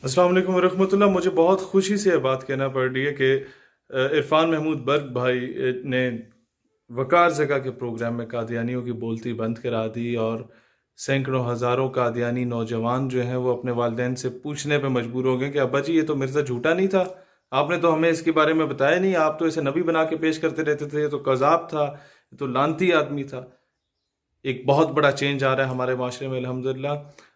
السلام علیکم ورحمۃ اللہ. مجھے بہت خوشی سے یہ بات کہنا پڑ رہی ہے کہ عرفان محمود برق بھائی نے وقار زکا کے پروگرام میں قادیانیوں کی بولتی بند کرا دی، اور سینکڑوں ہزاروں قادیانی نوجوان جو ہیں وہ اپنے والدین سے پوچھنے پہ مجبور ہو گئے کہ ابا جی یہ تو مرزا جھوٹا نہیں تھا، آپ نے تو ہمیں اس کے بارے میں بتایا نہیں، آپ تو اسے نبی بنا کے پیش کرتے رہتے تھے، یہ تو کذاب تھا، یہ تو لعنتی آدمی تھا. ایک بہت بڑا چینج آ رہا ہے ہمارے معاشرے میں الحمدللہ.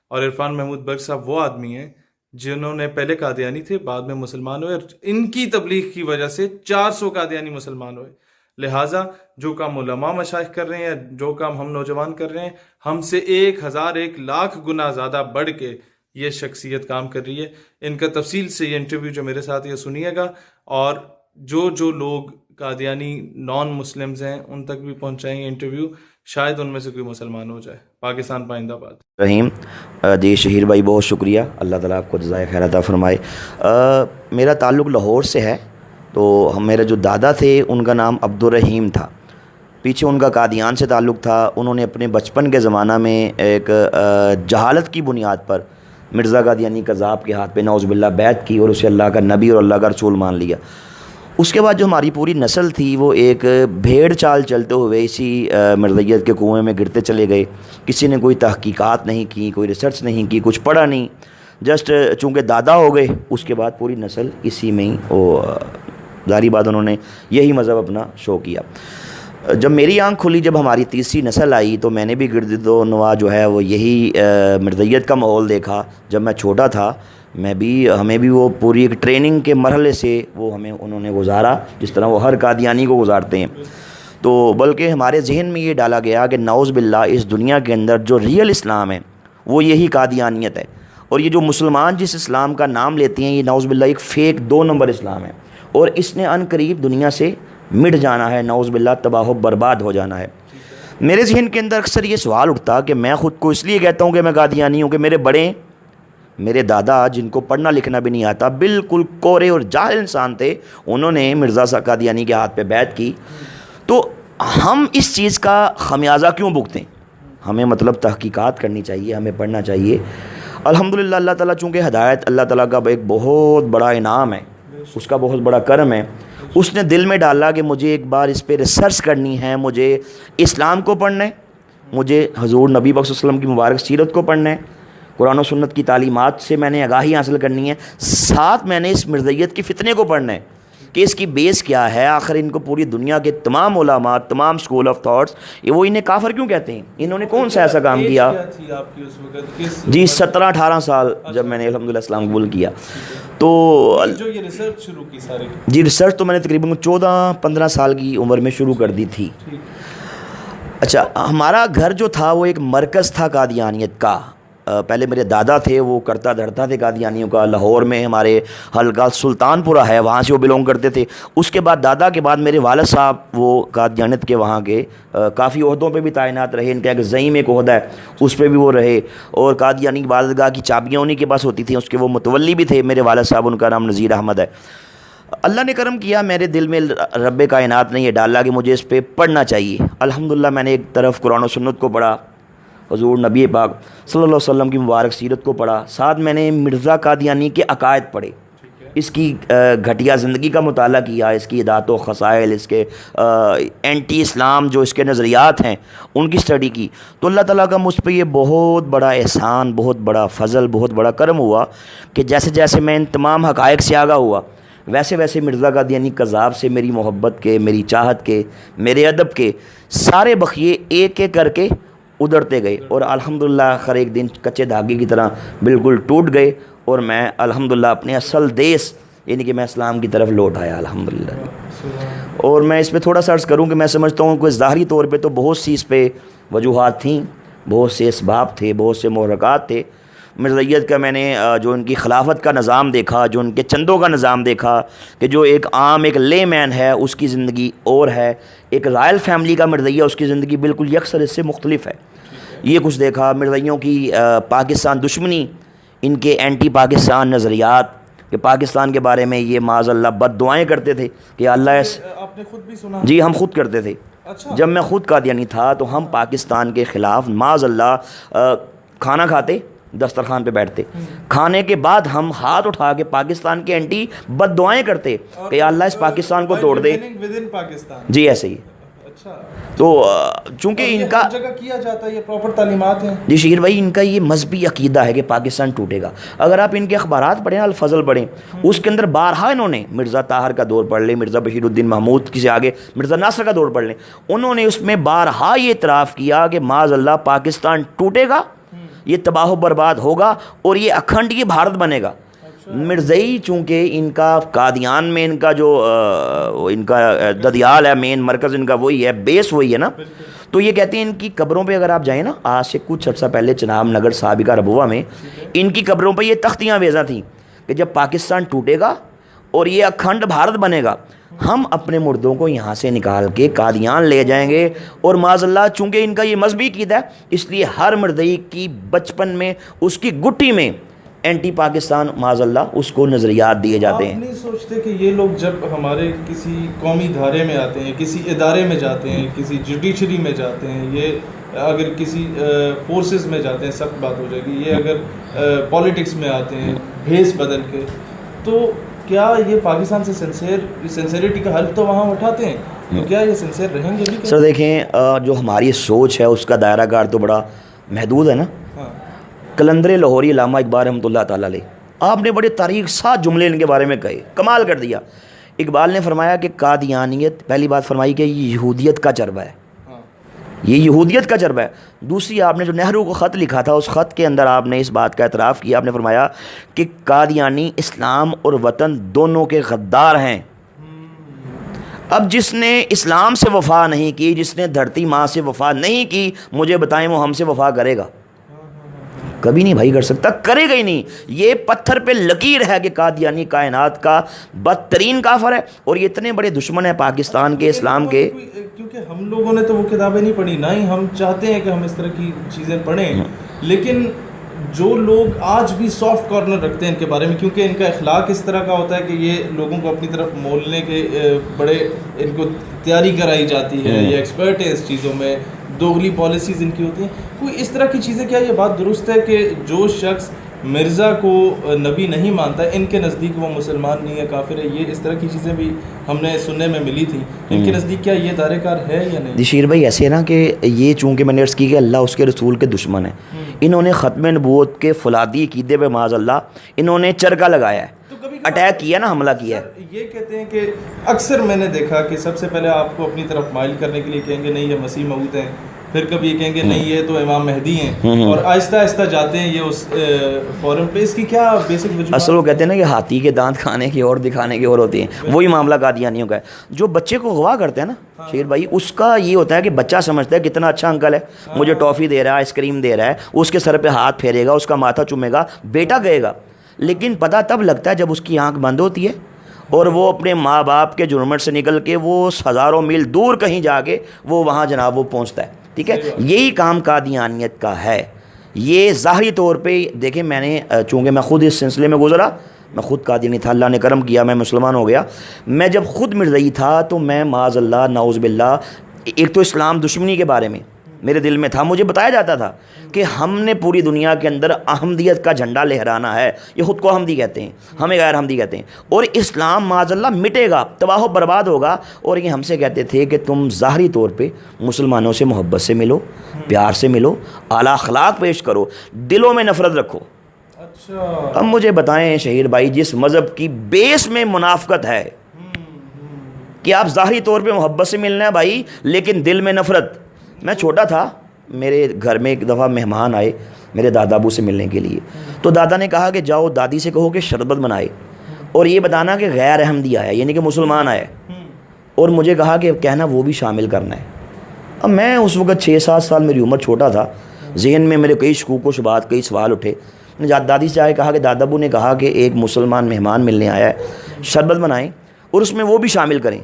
اور عرفان محمود برق صاحب وہ آدمی ہیں جنہوں نے پہلے قادیانی تھے، بعد میں مسلمان ہوئے، اور ان کی تبلیغ کی وجہ سے 400 قادیانی مسلمان ہوئے. لہٰذا جو کام علماء مشائخ کر رہے ہیں، جو کام ہم نوجوان کر رہے ہیں، ہم سے 1,001,00,000 گنا زیادہ بڑھ کے یہ شخصیت کام کر رہی ہے. ان کا تفصیل سے یہ انٹرویو جو میرے ساتھ یہ سنیے گا، اور جو لوگ قادیانی نان مسلمز ہیں ان تک بھی پہنچائیں گے انٹرویو، شاید ان میں سے کوئی مسلمان ہو جائے. پاکستان پائندہ باد. رحیم جی شہیر بھائی بہت شکریہ، اللہ تعالیٰ آپ کو جزائے خیر عطا فرمائے. میرا تعلق لاہور سے ہے، تو میرے جو دادا تھے ان کا نام عبدالرحیم تھا، پیچھے ان کا قادیان سے تعلق تھا. انہوں نے اپنے بچپن کے زمانہ میں ایک جہالت کی بنیاد پر مرزا قادیانی کذاب کے ہاتھ پہ نعوذ باللہ بیعت کی اور اسے اللہ کا نبی اور اللہ کا رسول مان لیا. اس کے بعد جو ہماری پوری نسل تھی وہ ایک بھیڑ چال چلتے ہوئے اسی مرزیت کے کنویں میں گرتے چلے گئے. کسی نے کوئی تحقیقات نہیں کی، کوئی ریسرچ نہیں کی، کچھ پڑھا نہیں، جسٹ چونکہ دادا ہو گئے اس کے بعد پوری نسل اسی میں ہی ظاہری بات انہوں نے یہی مذہب اپنا شو کیا. جب میری آنکھ کھلی، جب ہماری تیسری نسل آئی، تو میں نے بھی گرد و نواح جو ہے وہ یہی مرزیت کا ماحول دیکھا. جب میں چھوٹا تھا ہمیں بھی وہ پوری ایک ٹریننگ کے مرحلے سے وہ انہوں نے گزارا، جس طرح وہ ہر قادیانی کو گزارتے ہیں. تو بلکہ ہمارے ذہن میں یہ ڈالا گیا کہ نعوذ باللہ اس دنیا کے اندر جو ریئل اسلام ہے وہ یہی قادیانیت ہے، اور یہ جو مسلمان جس اسلام کا نام لیتے ہیں یہ نعوذ باللہ ایک فیک 2 نمبر اسلام ہے، اور اس نے ان قریب دنیا سے مٹ جانا ہے، نعوذ باللہ تباہ و برباد ہو جانا ہے. میرے ذہن کے اندر اکثر یہ سوال اٹھتا کہ میں خود کو اس لیے کہتا ہوں کہ میں قادیانی ہوں کہ میرے دادا جن کو پڑھنا لکھنا بھی نہیں آتا، بالکل کورے اور جاہل انسان تھے، انہوں نے مرزا قادیانی کے ہاتھ پہ بیعت کی. تو ہم اس چیز کا خمیازہ کیوں بھگتیں؟ ہمیں مطلب تحقیقات کرنی چاہیے، ہمیں پڑھنا چاہیے. الحمدللہ اللہ تعالیٰ چونکہ ہدایت اللہ تعالیٰ کا ایک بہت بڑا انعام ہے، اس کا بہت بڑا کرم ہے. اس نے دل میں ڈالا کہ مجھے ایک بار اس پہ ریسرچ کرنی ہے، مجھے اسلام کو پڑھنا ہے، مجھے حضور نبی پاک صلی اللہ علیہ وسلم کی مبارک سیرت کو پڑھنا ہے، قرآن و سنت کی تعلیمات سے میں نے آگاہی حاصل کرنی ہے، ساتھ میں نے اس مرزیت کی فتنے کو پڑھنا ہے کہ اس کی بیس کیا ہے. آخر ان کو پوری دنیا کے تمام علماء، تمام اسکول آف تھاٹس وہ انہیں کافر کیوں کہتے ہیں؟ انہوں نے کون سا ایسا کام کیا؟ جی 17-18 سال جب میں نے الحمدللہ اسلام قبول کیا. تو جو یہ ریسرچ شروع کی ساری، جی ریسرچ تو میں نے تقریباً 14-15 سال کی عمر میں شروع کر دی تھی. اچھا، ہمارا گھر جو تھا وہ ایک مرکز تھا قادیانیت کا. پہلے میرے دادا تھے، وہ کرتا دھرتا تھے قادیانیوں کا. لاہور میں ہمارے حلقہ سلطان پورہ ہے، وہاں سے وہ بلونگ کرتے تھے. اس کے بعد دادا کے بعد میرے والد صاحب وہ قادیانیت کے وہاں کے کافی عہدوں پہ بھی تعینات رہے. ان کا ایک زعیم ایک عہدہ ہے، اس پہ بھی وہ رہے، اور قادیانی عبادت گاہ کی چابیاں انہیں کے پاس ہوتی تھیں، اس کے وہ متولی بھی تھے میرے والد صاحب. ان کا نام نذیر احمد ہے. اللہ نے کرم کیا، میرے دل میں رب کائنات نے یہ ڈالا کہ مجھے اس پہ پڑھنا چاہیے. الحمدللہ میں نے ایک طرف قرآن و سنت کو پڑھا، حضور نبی پاک صلی اللہ علیہ وسلم کی مبارک سیرت کو پڑھا، ساتھ میں نے مرزا قادیانی کے عقائد پڑھے، اس کی گھٹیا زندگی کا مطالعہ کیا، اس کی عادات و خصائل، اس کے اینٹی اسلام جو اس کے نظریات ہیں ان کی اسٹڈی کی. تو اللہ تعالیٰ کا مجھ پہ یہ بہت بڑا احسان، بہت بڑا فضل، بہت بڑا کرم ہوا کہ جیسے جیسے میں ان تمام حقائق سے آگاہ ہوا، ویسے ویسے مرزا قادیانی کذاب سے میری محبت کے، میری چاہت کے، میرے ادب کے سارے بخیے ایک ایک کر کے ادھرتے گئے، اور الحمدللہ آخر ایک دن کچے دھاگے کی طرح بالکل ٹوٹ گئے، اور میں الحمدللہ اپنے اصل دیس یعنی کہ میں اسلام کی طرف لوٹ آیا الحمدللہ. اور میں اس پہ تھوڑا سا عرض کروں کہ میں سمجھتا ہوں کہ ظاہری طور پہ تو بہت سی اس پہ وجوہات تھیں، بہت سے اسباب تھے، بہت سے محرکات تھے. مرزیت کا میں نے جو ان کی خلافت کا نظام دیکھا، جو ان کے چندوں کا نظام دیکھا، کہ جو ایک عام ایک لے مین ہے اس کی زندگی اور ہے، ایک رائل فیملی کا مرزیہ اس کی زندگی بالکل یکسر اس سے مختلف ہے. یہ کچھ دیکھا، مرزیوں کی پاکستان دشمنی، ان کے اینٹی پاکستان نظریات، کہ پاکستان کے بارے میں یہ معاذ اللہ بد دعائیں کرتے تھے کہ اللہ آپ نے خود بھی سنا؟ جی ہم خود کرتے تھے. اچھا. جب میں خود قادیانی تھا تو ہم پاکستان کے خلاف معاذ اللہ کھانا کھاتے، دسترخوان پہ بیٹھتے, کھانے کے بعد ہم ہاتھ اٹھا کے پاکستان کے اینٹی بد دعائیں کرتے کہ یا اللہ اس پاکستان کو توڑ دے. جی ایسے ہی. تو چونکہ ان کا جگہ کیا جاتا ہے, یہ پراپر تعلیمات ہیں. جی شہیر بھائی, ان کا یہ مذہبی عقیدہ ہے کہ پاکستان ٹوٹے گا. اگر آپ ان کے اخبارات پڑھیں, الفضل پڑھیں, اس کے اندر بارہا انہوں نے مرزا طاہر کا دور پڑھ لیں, مرزا بشیر الدین محمود, کسی آگے مرزا ناصر کا دور پڑھ لیں, انہوں نے اس میں بارہا یہ اعتراف کیا کہ معاذ اللہ پاکستان ٹوٹے گا, یہ تباہ و برباد ہوگا اور یہ اکھنڈ یہ بھارت بنے گا. مرزائی چونکہ ان کا قادیان میں ان کا جو ان کا ددیال ہے, مین مرکز ان کا وہی ہے, بیس وہی ہے نا. تو یہ کہتے ہیں ان کی قبروں پہ اگر آپ جائیں نا, آج سے کچھ عرصہ پہلے چناب نگر سابقہ ربوہ میں ان کی قبروں پہ یہ تختیاں ویزاں تھیں کہ جب پاکستان ٹوٹے گا اور یہ اکھنڈ بھارت بنے گا, ہم اپنے مردوں کو یہاں سے نکال کے قادیان لے جائیں گے. اور معاذ اللہ چونکہ ان کا یہ مذہبی عقیدہ ہے, اس لیے ہر مرزائی کی بچپن میں اس کی گٹی میں اینٹی پاکستان معاذ اللہ اس کو نظریات دیے جاتے ہیں. آپ نہیں سوچتے کہ یہ لوگ جب ہمارے کسی قومی دھارے میں آتے ہیں, کسی ادارے میں جاتے ہیں, کسی جوڈیشری میں جاتے ہیں, یہ اگر کسی فورسز میں جاتے ہیں سخت بات ہو جائے گی, یہ اگر پالیٹکس میں آتے ہیں بھیس بدل کے, تو کیا یہ پاکستان سے سنسیریٹی کا حلف تو وہاں اٹھاتے ہیں, تو کیا یہ سنسیر رہیں گے بھی؟ سر دیکھیں, جو ہماری سوچ ہے اس کا دائرہ کار تو بڑا محدود ہے نا. قلندر لاہوری علامہ اقبال رحمۃ اللہ تعالیٰ علیہ, آپ نے بڑے تاریخ ساتھ جملے ان کے بارے میں کہے, کمال کر دیا. اقبال نے فرمایا کہ قادیانیت, پہلی بات فرمائی کہ یہ یہودیت کا چربہ ہے, یہ یہودیت کا چربہ ہے. دوسری, آپ نے جو نہرو کو خط لکھا تھا اس خط کے اندر آپ نے اس بات کا اعتراف کیا, آپ نے فرمایا کہ قادیانی اسلام اور وطن دونوں کے غدار ہیں. اب جس نے اسلام سے وفا نہیں کی, جس نے دھرتی ماں سے وفا نہیں کی, مجھے بتائیں وہ ہم سے وفا کرے گا؟ کبھی نہیں بھائی کر سکتا, کرے گا ہی نہیں. یہ پتھر پہ لکیر ہے کہ قادیانی کائنات کا بدترین کافر ہے, اور یہ اتنے بڑے دشمن ہیں پاکستان کے, اسلام کے. کیونکہ ہم لوگوں نے تو وہ کتابیں نہیں پڑھی, نہ ہی ہم چاہتے ہیں کہ ہم اس طرح کی چیزیں پڑھیں, لیکن جو لوگ آج بھی سافٹ کارنر رکھتے ہیں ان کے بارے میں, کیونکہ ان کا اخلاق اس طرح کا ہوتا ہے کہ یہ لوگوں کو اپنی طرف مولنے کے بڑے ان کو تیاری کرائی جاتی ہے, یہ ایکسپرٹ ہے اس چیزوں میں, دوغلی پالیسیز ان کی ہوتی ہیں. کوئی اس طرح کی چیزیں, کیا یہ بات درست ہے کہ جو شخص مرزا کو نبی نہیں مانتا ہے, ان کے نزدیک وہ مسلمان نہیں ہے, کافر ہے؟ یہ اس طرح کی چیزیں بھی ہم نے سننے میں ملی تھیں. ان کے نزدیک کیا یہ دائرہ کار ہے یا نہیں؟ شیر بھائی ایسے ہے نا کہ یہ چونکہ میں نے عرض کی کہ اللہ اس کے رسول کے دشمن ہیں, انہوں نے ختم نبوت کے فولادی عقیدے پہ معاذ اللہ انہوں نے چرکا لگایا ہے, اٹیک کیا نا, حملہ کیا ہے. یہ کہتے ہیں کہ اکثر میں نے دیکھا کہ سب سے پہلے آپ کو اپنی طرف مائل کرنے کے لیے کہیں گے نہیں یہ مسیح موعود ہیں, پھر کبھی یہ کہیں گے نہیں یہ تو امام مہدی ہیں, اور آہستہ آہستہ جاتے ہیں یہ اس فورم پہ. اس کی کیا بیسک وجوہات؟ اصل وہ کہتے ہیں نا کہ ہاتھی کے دانت کھانے کی اور دکھانے کی اور ہوتی ہیں, وہی معاملہ قادیانیوں کا ہے. جو بچے کو اغوا کرتے ہیں نا شیر بھائی, اس کا یہ ہوتا ہے کہ بچہ سمجھتا ہے کتنا اچھا انکل ہے, مجھے ٹافی دے رہا ہے, آئس کریم دے رہا ہے, اس کے سر پہ ہاتھ پھیرے گا, اس کا ماتھا چومے گا, بیٹا کہے گا. لیکن پتہ تب لگتا ہے جب اس کی آنکھ بند ہوتی ہے اور وہ اپنے ماں باپ کے جرمٹ سے نکل کے وہ ہزاروں میل دور کہیں جا کے وہ وہاں جناب وہ پہنچتا ہے. ٹھیک ہے, یہی کام قادیانیت کا ہے. یہ ظاہری طور پہ دیکھیں, میں نے چونکہ میں خود اس سلسلے میں گزرا, میں خود قادیانی تھا, اللہ نے کرم کیا میں مسلمان ہو گیا. میں جب خود مرزائی تھا تو میں معاذ اللہ نعوذ باللہ, ایک تو اسلام دشمنی کے بارے میں میرے دل میں تھا, مجھے بتایا جاتا تھا کہ ہم نے پوری دنیا کے اندر احمدیت کا جھنڈا لہرانا ہے, یہ خود کو احمدی کہتے ہیں, ہمیں غیر احمدی کہتے ہیں, اور اسلام معاذ اللہ مٹے گا, تباہ و برباد ہوگا. اور یہ ہم سے کہتے تھے کہ تم ظاہری طور پہ مسلمانوں سے محبت سے ملو, پیار سے ملو, اعلیٰ اخلاق پیش کرو, دلوں میں نفرت رکھو. اب مجھے بتائیں شہیر بھائی, جس مذہب کی بیس میں منافقت ہے کہ آپ ظاہری طور پہ محبت سے ملنا ہے بھائی, لیکن دل میں نفرت. میں چھوٹا تھا, میرے گھر میں ایک دفعہ مہمان آئے میرے دادا ابو سے ملنے کے لیے, تو دادا نے کہا کہ جاؤ دادی سے کہو کہ شربت بنائے اور یہ بتانا کہ غیر احمدی آیا, یعنی کہ مسلمان آیا, اور مجھے کہا کہ کہنا وہ بھی شامل کرنا ہے. اب میں اس وقت 6-7 سال, میری عمر چھوٹا تھا, ذہن میں میرے کئی شکوک و شبہات, کئی سوال اٹھے. میں نے دادی سے آئے کہا کہ دادا ابو نے کہا کہ ایک مسلمان مہمان ملنے آیا ہے, شربت بنائیں اور اس میں وہ بھی شامل کریں.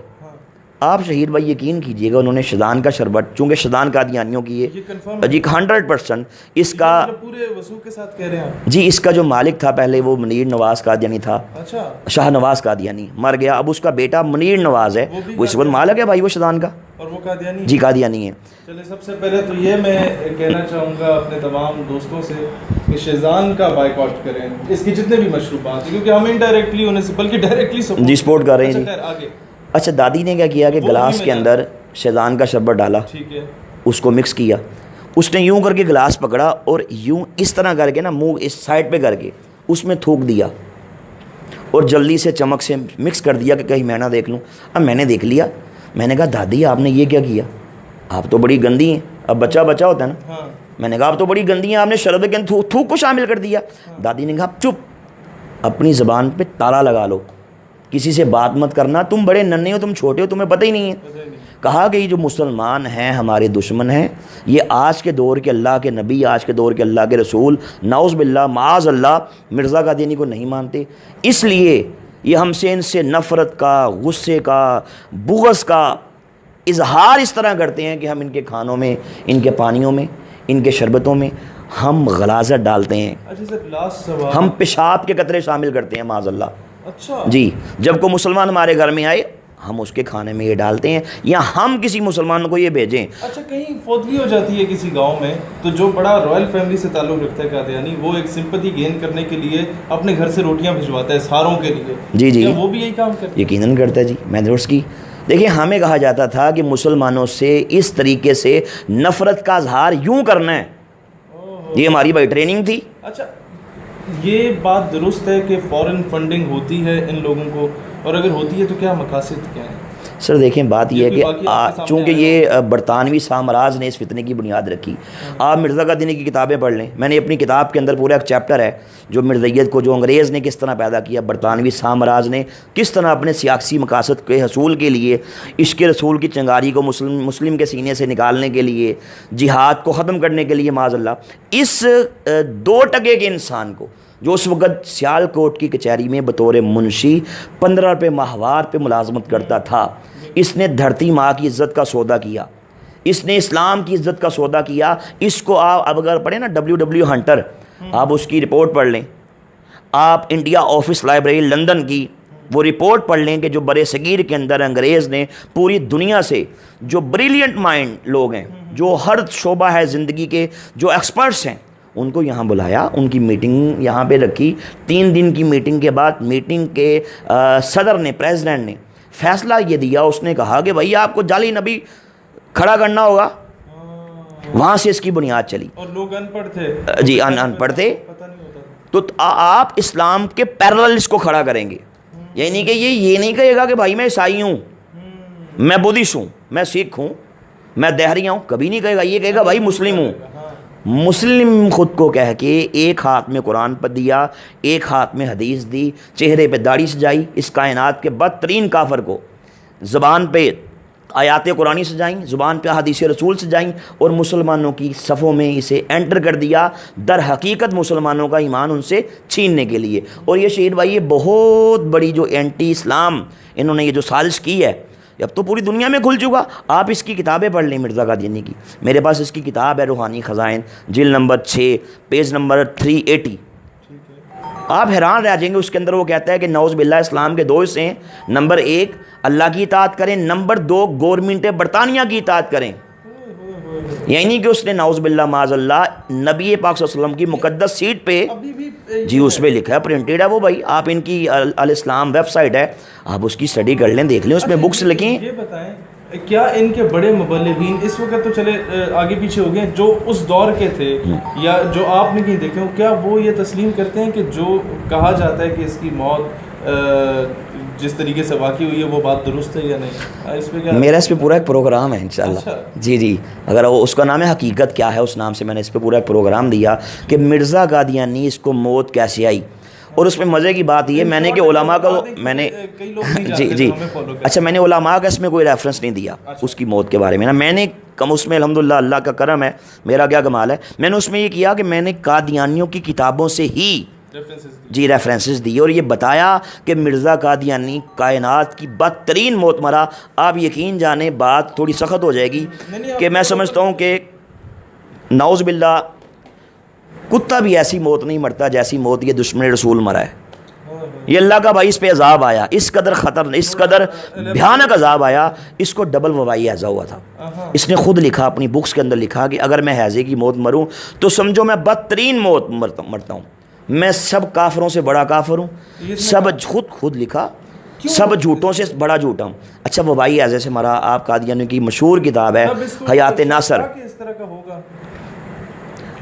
آپ شہید بھائی یقین کیجئے گا انہوں نے شیطان کا شربت، چونکہ شیطان قادیانیوں کی یہ کنفرم جی 100%، اس کا پورے وثوق کے ساتھ کہہ رہے ہیں جی اس کا جو مالک تھا پہلے وہ منیر نواز قادیانی تھا، اچھا شاہ نواز قادیانی مر گیا، اب اس کا بیٹا منیر نواز ہے، وہ اس وقت مالک ہے بھائی وہ شیطان کا، اور وہ قادیانی جی قادیانی ہے۔ چلے سب سے پہلے تو یہ میں کہنا چاہوں گا اپنے تمام دوستوں سے کہ شیزان کا بائیکاٹ کریں، اس کی جتنے بھی مشروبات ہیں، کیونکہ ہم انڈائریکٹلی انہیں سے بلکہ ڈائریکٹلی جی سپورٹ کر رہے ہیں جی۔ خیر آگے اچھا دادی نے کیا کیا کہ گلاس کے اندر شیطان کا شربت ڈالا، ٹھیک ہے، اس کو مکس کیا، اس نے یوں کر کے گلاس پکڑا اور یوں اس طرح کر کے نا منہ اس سائڈ پہ کر کے اس میں تھوک دیا اور جلدی سے چمک سے مکس کر دیا کہ کہیں میں نہ دیکھ لوں۔ اب میں نے دیکھ لیا، میں نے کہا دادی آپ نے یہ کیا کیا، آپ تو بڑی گندی ہیں، اب بچہ بچہ ہوتا ہے نا، ہاں میں نے کہا آپ تو بڑی گندی ہیں، آپ نے شربت کے اندر تھوک کو شامل کر دیا۔ دادی نے کہا چپ، اپنی زبان پہ تالا لگا لو، کسی سے بات مت کرنا، تم بڑے ننھے ہو، تم چھوٹے ہو، تمہیں پتہ ہی نہیں ہے۔ کہا کہ یہ جو مسلمان ہیں ہمارے دشمن ہیں، یہ آج کے دور کے اللہ کے نبی، آج کے دور کے اللہ کے رسول، نعوذ باللہ معاذ اللہ مرزا قادیانی کو نہیں مانتے، اس لیے یہ ہم سے ان سے نفرت کا، غصے کا، بغض کا اظہار اس طرح کرتے ہیں کہ ہم ان کے کھانوں میں، ان کے پانیوں میں، ان کے شربتوں میں ہم غلاظت ڈالتے ہیں، اچھا سر لاسٹ سوال، ہم پیشاب کے قطرے شامل کرتے ہیں معاذ اللہ۔ اچھا جی جب کوئی مسلمان ہمارے گھر میں آئے ہم اس کے کھانے میں یہ ڈالتے ہیں، یا ہم کسی مسلمان کو یہ بھیجیں۔ اچھا کہیں فوتگی ہو جاتی ہے کسی گاؤں میں تو جو بڑا رائل فیملی سے تعلق رکھتا ہے قادیانی، وہ ایک سمپتھی گین کرنے کے لیے اپنے گھر سے روٹیاں بھجواتا ہے ساروں کے لیے، جی جی کیا وہ بھی یہی کام کرتا ہے؟ یقیناً کرتا ہے جی، میں نے اس کی دیکھیں ہمیں کہا جاتا تھا کہ مسلمانوں سے اس طریقے سے نفرت کا اظہار یوں کرنا ہے، یہ ہماری بھائی ٹریننگ تھی۔ اچھا یہ بات درست ہے کہ فورن فنڈنگ ہوتی ہے ان لوگوں کو، اور اگر ہوتی ہے تو کیا مقاصد کیا ہیں؟ سر دیکھیں بات یہ ہے کہ کوئی واقعہ آپ کے سامنے چونکہ آیا یہ برطانوی سامراج نے اس فتنے کی بنیاد رکھی، آپ مرزا قادیانی کی کتابیں پڑھ لیں، میں نے اپنی کتاب کے اندر پورا ایک چیپٹر ہے جو مرزائیت کو جو انگریز نے کس طرح پیدا کیا، برطانوی سامراج نے کس طرح اپنے سیاسی مقاصد کے حصول کے لیے عشق رسول کی چنگاری کو مسلم کے سینے سے نکالنے کے لیے، جہاد کو ختم کرنے کے لیے معاذ اللہ، اس 2% کے انسان کو جو اس وقت سیال کوٹ کی کچہری میں بطور منشی 15 روپے ماہوار پہ ملازمت کرتا تھا، اس نے دھرتی ماں کی عزت کا سودا کیا، اس نے اسلام کی عزت کا سودا کیا۔ اس کو آپ اب اگر پڑھیں نا WW ہنٹر، آپ اس کی رپورٹ پڑھ لیں، آپ انڈیا آفس لائبریری لندن کی وہ رپورٹ پڑھ لیں کہ جو برِ صغیر کے اندر انگریز نے پوری دنیا سے جو بریلینٹ مائنڈ لوگ ہیں، جو ہر شعبہ ہے زندگی کے، جو ایکسپرٹس ہیں، ان کو یہاں بلایا، ان کی میٹنگ یہاں پہ رکھی، 3 دن کی میٹنگ کے بعد میٹنگ کے صدر نے، پریزیڈنٹ نے فیصلہ یہ دیا، اس نے کہا کہ بھائی آپ کو جعلی نبی کھڑا کرنا ہوگا، وہاں سے اس کی بنیاد چلی۔ اور لوگ ان پڑھ تھے جی ان پڑھ تھے، پتہ نہیں ہوتا تھا۔ تو آپ اسلام کے پیرلل اس کو کھڑا کریں گے، یعنی کہ یہ نہیں کہے گا کہ بھائی میں عیسائی ہوں، میں بدھسٹ ہوں، میں سکھ ہوں، میں دہریہ ہوں، کبھی نہیں کہے گا، یہ کہے گا بھائی مسلم ہوں۔ مسلم خود کو کہہ کے ایک ہاتھ میں قرآن پر دیا، ایک ہاتھ میں حدیث دی، چہرے پہ داڑھی سجائی، اس کائنات کے بدترین کافر کو زبان پہ آیات قرآنی سجائیں، زبان پہ حدیث رسول سجائیں، اور مسلمانوں کی صفوں میں اسے انٹر کر دیا، در حقیقت مسلمانوں کا ایمان ان سے چھیننے کے لیے۔ اور یہ شہید بھائی یہ بہت بڑی جو اینٹی اسلام انہوں نے یہ جو سازش کی ہے، اب تو پوری دنیا میں کھل چکا، آپ اس کی کتابیں پڑھ لیں مرزا قادیانی کی، میرے پاس اس کی کتاب ہے روحانی خزائن، جلد نمبر 6 پیج نمبر 380، آپ حیران رہ جائیں گے۔ اس کے اندر وہ کہتا ہے کہ نعوذ باللہ اسلام کے 2 حصے ہیں، نمبر 1 اللہ کی اطاعت کریں، نمبر 2 گورنمنٹ برطانیہ کی اطاعت کریں، یعنی کہ اس نے نعوذ باللہ معاذ اللہ نبی پاک صلی اللہ علیہ وسلم کی مقدس سیٹ پہ جی اس پہ لکھا ہے، پرنٹڈ ہے وہ بھائی، آپ ان کی الاسلام ویب سائٹ ہے، آپ اس کی اسٹڈی کر لیں، دیکھ لیں، اس میں بکس لکھی ہیں۔ یہ بتائیں کیا ان کے بڑے مبلغین اس وقت تو چلے آگے پیچھے ہو گئے، جو اس دور کے تھے یا جو آپ نے کہیں دیکھے ہو، کیا وہ یہ تسلیم کرتے ہیں کہ جو کہا جاتا ہے کہ اس کی موت جس طریقے سے واقع ہوئی ہے وہ بات درست ہے یا نہیں؟ اس پہ کیا میرا اس پہ پورا ایک پروگرام ہے انشاءاللہ۔ جی جی، اگر اس کا نام ہے حقیقت کیا ہے، اس نام سے میں نے اس پہ پورا ایک پروگرام دیا کہ مرزا قادیانی اس کو موت کیسے آئی، اور اس میں مزے کی بات یہ میں نے کہ علماء کا میں نے جی اچھا میں نے علماء کا اس میں کوئی ریفرنس نہیں دیا اس کی موت کے بارے میں نا، میں نے کم اس میں الحمدللہ اللہ کا کرم ہے، میرا کیا کمال ہے، میں نے اس میں یہ کیا کہ میں نے قادیانیوں کی کتابوں سے ہی جی ریفرنسز دی اور یہ بتایا کہ مرزا قادیانی کائنات کی بدترین موت مرا. آپ یقین جانیں بات تھوڑی سخت ہو جائے گی کہ میں سمجھتا ہوں کہ نعوذ باللہ کتا بھی ایسی موت نہیں مرتا جیسی موت یہ دشمن رسول مرا ہے. یہ اللہ کا بھائی اس پہ عذاب آیا, اس قدر خطر, اس قدر بھیانک عذاب آیا, اس کو ڈبل وبائی ہیضہ ہوا تھا. اس نے خود لکھا اپنی بکس کے اندر لکھا کہ اگر میں ہیضے کی موت مروں تو سمجھو میں بدترین موت مرتا ہوں, میں سب کافروں سے بڑا کافر ہوں, سب خود لکھا, سب جھوٹوں سے بڑا جھوٹا ہوں. اچھا وبائی ہیضے سے مرا. آپ قادیانی کی مشہور کتاب ہے حیات ناصر.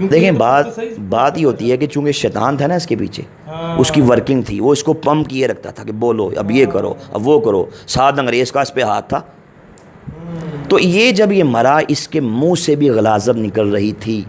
دیکھیں بات ہی ہوتی ہے کہ چونکہ شیطان تھا نا اس کے پیچھے, اس کی ورکنگ تھی, وہ اس کو پمپ کیے رکھتا تھا کہ بولو اب یہ کرو اب وہ کرو. سعد انگریز کا اس پہ ہاتھ تھا. تو یہ جب یہ مرا اس کے منہ سے بھی غلاظت نکل رہی تھی,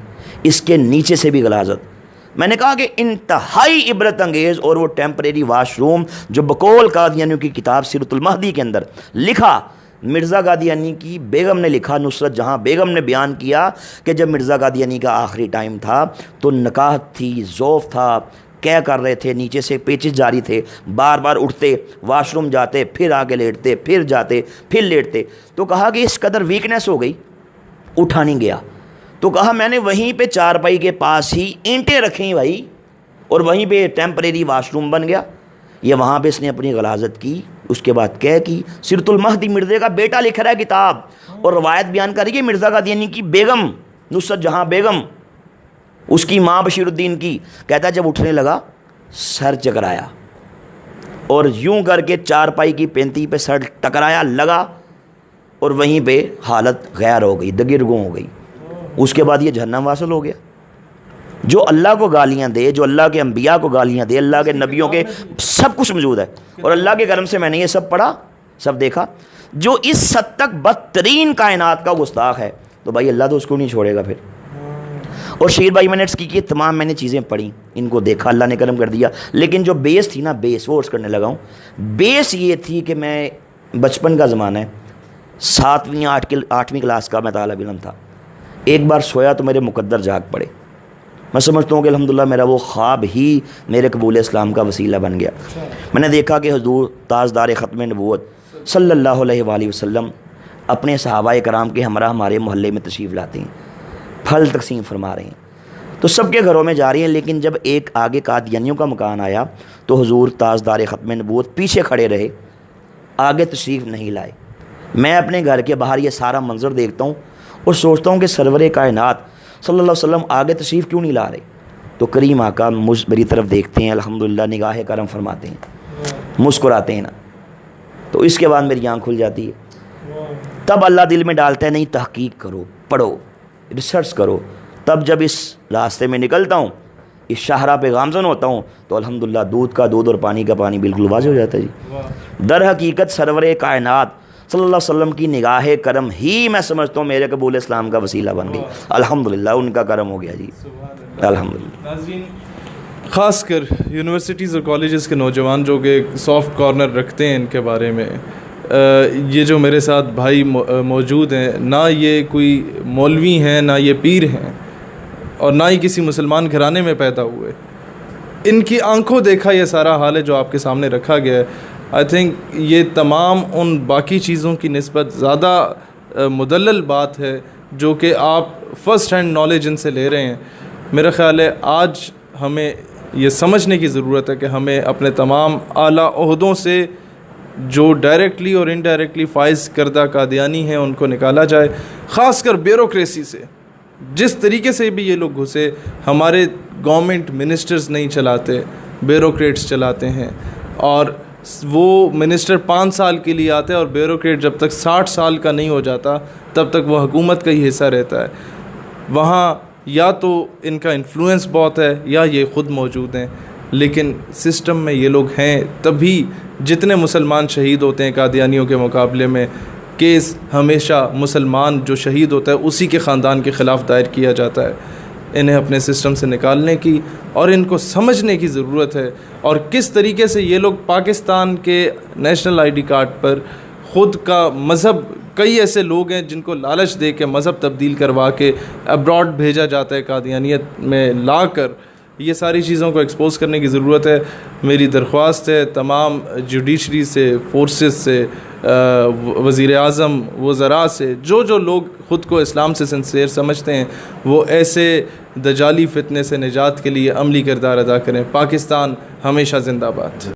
اس کے نیچے سے بھی غلاظت. میں نے کہا کہ انتہائی عبرت انگیز اور وہ ٹیمپریری واش روم جو بقول قادیانیوں کی کتاب سیرت المہدی کے اندر لکھا, مرزا قادیانی کی بیگم نے لکھا, نصرت جہاں بیگم نے بیان کیا کہ جب مرزا قادیانی کا آخری ٹائم تھا تو نکاحت تھی, ذوف تھا, کیا کر رہے تھے, نیچے سے پیچز جاری تھے, بار بار اٹھتے, واش روم جاتے, پھر آگے لیٹتے, پھر جاتے, پھر لیٹتے. تو کہا کہ اس قدر ویکنیس ہو گئی, اٹھا نہیں گیا. تو کہا میں نے وہیں پہ چارپائی کے پاس ہی اینٹیں رکھیں بھائی, اور وہیں پہ ٹیمپریری واش روم بن گیا. یہ وہاں پہ اس نے اپنی غلاظت کی. اس کے بعد کہہ کی سیرت المہدی مرزے کا بیٹا لکھ رہا ہے کتاب, اور روایت بیان کر رہی ہے مرزا قادیانی کی بیگم نصرت جہاں بیگم, اس کی ماں بشیر الدین کی. کہتا ہے جب اٹھنے لگا سر چکرایا اور یوں کر کے چارپائی کی پینتی پہ سر ٹکرایا لگا, اور وہیں پہ حالت غیر ہو گئی, دگرگوں ہو گئی. اس کے بعد یہ جہنم واصل ہو گیا. جو اللہ کو گالیاں دے, جو اللہ کے انبیاء کو گالیاں دے, اللہ کے نبیوں کے سب کچھ موجود ہے. اور اللہ کے کرم سے میں نے یہ سب پڑھا, سب دیکھا. جو اس حد تک بدترین کائنات کا گستاخ ہے تو بھائی اللہ تو اس کو نہیں چھوڑے گا پھر. اور شیر بھائی میں نے کی تمام میں نے چیزیں پڑھی, ان کو دیکھا, اللہ نے کرم کر دیا. لیکن جو بیس تھی نا, بیس وہ عرض کرنے لگا ہوں. بیس یہ تھی کہ میں بچپن کا زمانہ ہے, 7ویں 8ویں کلاس کا میں طالب علم تھا. ایک بار سویا تو میرے مقدر جاگ پڑے. میں سمجھتا ہوں کہ الحمدللہ میرا وہ خواب ہی میرے قبول اسلام کا وسیلہ بن گیا. میں نے دیکھا کہ حضور تاجدار ختم نبوت صلی اللہ علیہ وآلہ وسلم اپنے صحابہ کرام کے ہمراہ ہمارے محلے میں تشریف لاتے ہیں, پھل تقسیم فرما رہے ہیں. تو سب کے گھروں میں جا رہی ہیں, لیکن جب ایک آگے قادیانیوں کا مکان آیا تو حضور تاجدار ختم نبوت پیچھے کھڑے رہے, آگے تشریف نہیں لائے. میں اپنے گھر کے باہر یہ سارا منظر دیکھتا ہوں اور سوچتا ہوں کہ سرور کائنات صلی اللہ علیہ وسلم آگے تشریف کیوں نہیں لا رہے. تو کریم آقا میری طرف دیکھتے ہیں, الحمدللہ نگاہ کرم فرماتے ہیں, مسکراتے ہیں نا. تو اس کے بعد میری آنکھ کھل جاتی ہے. تب اللہ دل میں ڈالتا ہے نہیں تحقیق کرو, پڑھو, ریسرچ کرو. تب جب اس راستے میں نکلتا ہوں, اس شاہراہ پہ گامزن ہوتا ہوں, تو الحمدللہ دودھ کا دودھ اور پانی کا پانی بالکل واضح ہو جاتا ہے جی. در حقیقت سرور کائنات صلی اللہ علیہ وسلم کی نگاہ کرم ہی میں سمجھتا ہوں میرے قبول اسلام کا وسیلہ بن گئی. الحمدللہ ان کا کرم ہو گیا جی, الحمدللہ. ناظرین, خاص کر یونیورسٹیز اور کالجز کے نوجوان جو کہ سافٹ کارنر رکھتے ہیں ان کے بارے میں, یہ جو میرے ساتھ بھائی موجود ہیں, نہ یہ کوئی مولوی ہیں, نہ یہ پیر ہیں, اور نہ ہی کسی مسلمان گھرانے میں پیدا ہوئے. ان کی آنکھوں دیکھا یہ سارا حال ہے جو آپ کے سامنے رکھا گیا ہے. آئی تھنک یہ تمام ان باقی چیزوں کی نسبت زیادہ مدلل بات ہے جو کہ آپ فرسٹ ہینڈ نالج ان سے لے رہے ہیں. میرا خیال ہے آج ہمیں یہ سمجھنے کی ضرورت ہے کہ ہمیں اپنے تمام اعلیٰ عہدوں سے جو ڈائریکٹلی اور انڈائریکٹلی فائز کردہ قادیانی ہیں ان کو نکالا جائے. خاص کر بیوروکریسی سے, جس طریقے سے بھی یہ لوگ گھسے, ہمارے گورنمنٹ منسٹرز نہیں چلاتے, بیوروکریٹس چلاتے ہیں. اور وہ منسٹر 5 سال کے لیے آتے ہیں اور بیوروکریٹ جب تک 60 سال کا نہیں ہو جاتا تب تک وہ حکومت کا ہی حصہ رہتا ہے. وہاں یا تو ان کا انفلوئنس بہت ہے یا یہ خود موجود ہیں, لیکن سسٹم میں یہ لوگ ہیں. تبھی جتنے مسلمان شہید ہوتے ہیں قادیانیوں کے مقابلے میں, کیس ہمیشہ مسلمان جو شہید ہوتا ہے اسی کے خاندان کے خلاف دائر کیا جاتا ہے. انہیں اپنے سسٹم سے نکالنے کی اور ان کو سمجھنے کی ضرورت ہے. اور کس طریقے سے یہ لوگ پاکستان کے نیشنل آئی ڈی کارڈ پر خود کا مذہب, کئی ایسے لوگ ہیں جن کو لالچ دے کے مذہب تبدیل کروا کے ابراڈ بھیجا جاتا ہے, قادیانیت میں لا کر یہ ساری چیزوں کو ایکسپوز کرنے کی ضرورت ہے. میری درخواست ہے تمام جوڈیشری سے، فورسز سے، وزیر اعظم، وزراء سے، جو لوگ خود کو اسلام سے سنسیئر سمجھتے ہیں وہ ایسے دجالی فتنے سے نجات کے لیے عملی کردار ادا کریں. پاکستان ہمیشہ زندہ باد.